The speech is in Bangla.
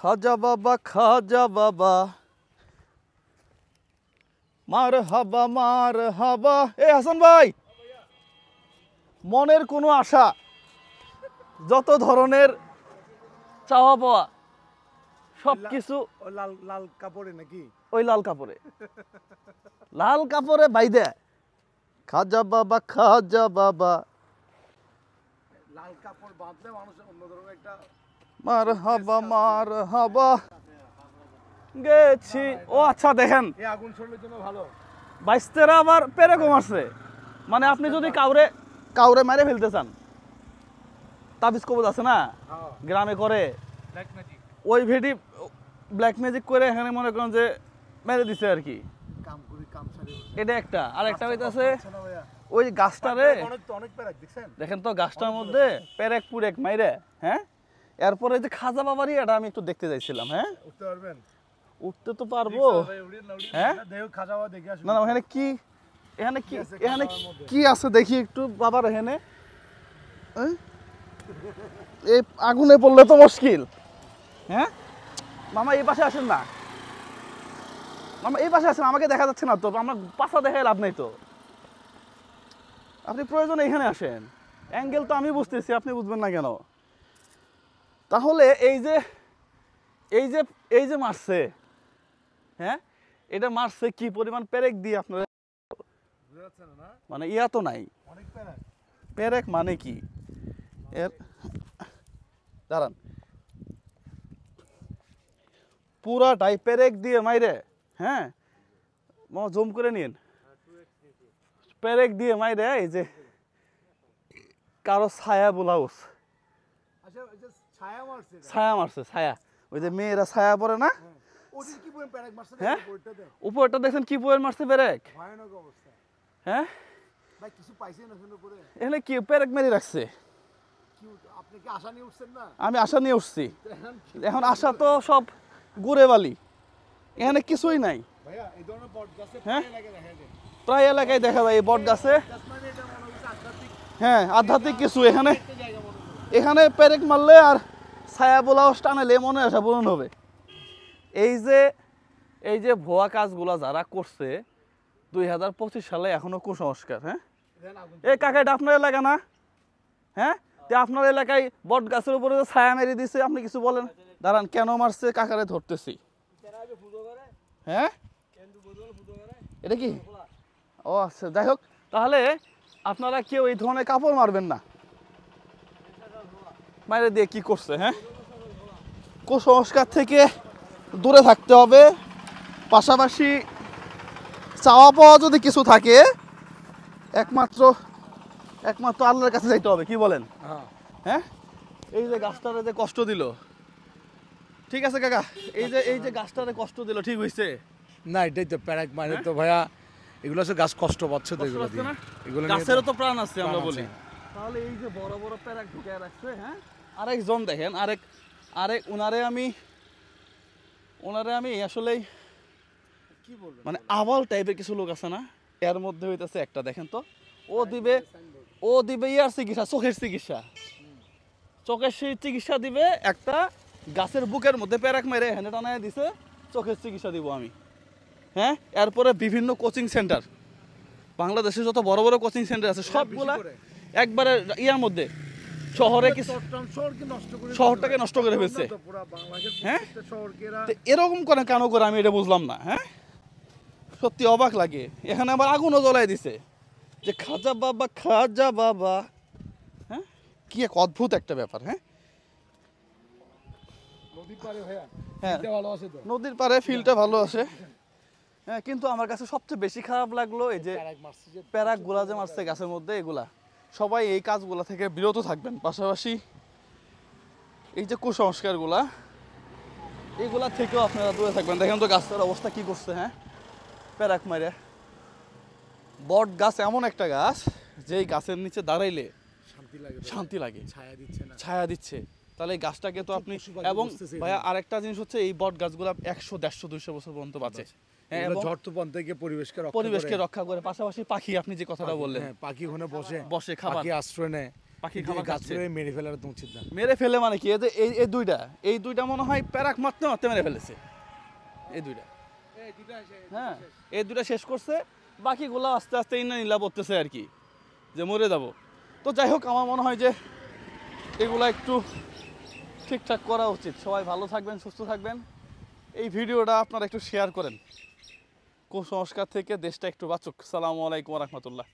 খাজা বাবা মার হাবা। এ হাসান ভাই, মনের কোনো আশা, যত ধরনের চাওয়া পাওয়া সবকিছু লাল কাপড়ে নাকি? ওই লাল কাপড়ে বাইদে খাজা বাবা লাল কাপড় বাঁধলে মানুষের অন্যরকম একটা মার হাবা গেছি। ও আচ্ছা, দেখেন এই আগুন শরীরের জন্য ভালো। বাইস্তেরা আবার পেরেকও মারছে। মানে আপনি যদি কাউরে মেরে ফেলতে চান, তাবিজ কবজ আছে না গ্রামে করে, ওই ভেটি ব্ল্যাক ম্যাজিক করে এখানে মনে করেন যে মেরে দিছে আর কি। এটা একটা, আর একটা হইতাছে ওই গাছটারে দেখেন তো, গাছটার মধ্যে পেরেক পুরেক মাইরে, হ্যাঁ। এরপরে যে খাজা বাবারই এটা আমি একটু দেখতে চাইছিলাম। হ্যাঁ, উঠতে পারবেন? উঠতে তো পারবো। হ্যাঁ, না এখানে কি আছে দেখি একটু বাবার। এখানে এই আগুনে পড়লে তো মুশকিল। হ্যাঁ মামা, এই পাশে আসেন না মামা, এই পাশে আসেন। আমাকে দেখা যাচ্ছে না তো, আমার পাশা দেখায় লাভ নাই তো। আপনি প্রয়োজনে এখানে আসেন, অ্যাঙ্গেল তো আমি বুঝতেছি, আপনি বুঝবেন না কেন? তাহলে এই যে মারছে, হ্যাঁ, এটা মারছে কি পরিমাণ পেরেক দিয়ে আপনারা, মানে ইয়া তো নাই। পেরেক মানে কি এর, দাঁড়ান, পুরাটাই পেরেক দিয়ে মাইরে। হ্যাঁ, জুম করে নিন। পেরেক দিয়ে মাইরে এই যে কারো ছায়া ব্লাউজ, ছায়া মারছে, ছায়া। ওই যে মেয়েরা ছায়া পরে না, হ্যাঁ, উপরটা দেখছেন কি পরিমাণ মারছে পেরেক। হ্যাঁ, এখানে কি পেরেক মেরে রাখছে। আমি আশা নিয়ে উঠছি, এখন আশা তো সব গুড়ে বালি, এখানে কিছুই নাই। হ্যাঁ, প্রায় এলাকায় দেখা যায় এই বট গাছে। হ্যাঁ, আধ্যাত্মিক কিছু এখানে পেরেক মারলে আর ছায়া ব্লাউজ টানালে মনে আশা পূরণ হবে। এই যে ভুয়া কাজগুলা যারা করছে 2025 সালে এখনো কুসংস্কার। হ্যাঁ, এই কাকা, এটা আপনার এলাকা না? হ্যাঁ, আপনার এলাকায় বট গাছের উপরে ছায়া মেরে দিছে, আপনি কিছু বলেন? দাঁড়ান, কেন মারছে কাকারে ধরতেছি। হ্যাঁ, এটা কি? ও আচ্ছা, যাই হোক, তাহলে আপনারা কেউ এই ধরনের কাপড় মারবেন না। মাইরে দিয়ে কি করছে? হ্যাঁ, কুসংস্কার থেকে দূরে থাকতে হবে। পাশাপাশি চাওয়া পাওয়া যদি কিছু থাকে, একমাত্র আল্লাহর কাছে যাইতে হবে। কি বলেন? হ্যাঁ, এই যে গাছটারে যে কষ্ট দিল, ঠিক আছে কাকা, এই যে গাছটারে কষ্ট দিল, ঠিক হয়েছে না? এটাই তো প্যারাক মানে তো ভাইয়া, এগুলো আছে গাছ কষ্ট পাচ্ছে তো, এগুলো দিয়ে, এগুলো গাছেরও তো প্রাণ আছে আমরা বলি। তাহলে এই যে বড় বড় প্যারাক ঢুকে রাখছে। হ্যাঁ, আরেকজন দেখেন, ওনারে আমি আসলেই কি বলবো, মানে আবাল টাইপের কিছু লোক আছে না, এর মধ্যে হইতাছে একটা, দেখেন তো, ও দিবে ইয়ার চিকিৎসা, চোখের চিকিৎসা, চোখের সেই চিকিৎসা দিবে। একটা গাছের বুকের মধ্যে প্যারাক মেরে হেনে টানায় দিছে, চোখের চিকিৎসা দিব আমি। হ্যাঁ, এরপরে বিভিন্ন কোচিং সেন্টার, বাংলাদেশে যত বড় বড় কোচিং সেন্টার আছে সবগুলা একবারে ইয়ার মধ্যে, শহরটাকে নষ্ট করে ফেলছে। হ্যাঁ, এরকম করে কেন করে আমি এটা বুঝলাম না। হ্যাঁ, সত্যি অবাক লাগে। এখানে আবার আগুনও জ্বলাই দিছে, যে খাজা বাবা। হ্যাঁ, কি এক অদ্ভুত একটা ব্যাপার। হ্যাঁ, নদীর পাড়ে ফিলটা ভালো আছে। হ্যাঁ, কিন্তু আমার কাছে সবচেয়ে বেশি খারাপ লাগলো এই যে প্যারাক গুলা যে মারছে গাছের মধ্যে, এগুলা সবাই এই কাজগুলা থেকে বিরত থাকবেন। পাশাপাশি এই যে কুসংস্কারগুলা, এগুলা থেকেও আপনারা দূরে থাকবেন। দেখেন তো গাছটার অবস্থা কি করছে। হ্যাঁ, প্যারাক মারে। বট গাছ এমন একটা গাছ যেই গাছের নিচে দাঁড়াইলে শান্তি লাগে, ছায়া দিচ্ছে। তাহলে এই গাছটাকে তো আপনি, এবং ভাইয়া আরেকটা জিনিস হচ্ছে, এই বট গাছগুলা 100, 150, 200 বছর পর্যন্ত বাঁচে। হ্যাঁ, ঝড়-তুফান থেকে পরিবেশকে রক্ষা করে। পাশাপাশি পাখি, আপনি যে কথাটা বললেন, পাখি ওখানে বসে খাবার, আশ্রয় নেয়। পাখি কিন্তু খাবার এই খাচ্ছে। গাছগুলো মেরে ফেলার তো উচিত না। মেরে ফেলে মানে কি, এই দুইটা মনে হয় প্যারাক মারতে মারতে মেরে ফেলেছে এই দুইটা। হ্যাঁ, এই দুইটা শেষ করছে, বাকিগুলো আস্তে আস্তে ইন্না নীলা পড়তেছে আর কি, যে মরে যাব। তো যাই হোক, আমার মনে হয় যে এগুলা একটু ঠিকঠাক করা উচিত। সবাই ভালো থাকবেন, সুস্থ থাকবেন। এই ভিডিওটা আপনারা একটু শেয়ার করেন। কুসংস্কার থেকে দেশটা একটু বাঁচুক। সালামু আলাইকুম রহমতুল্লাহ।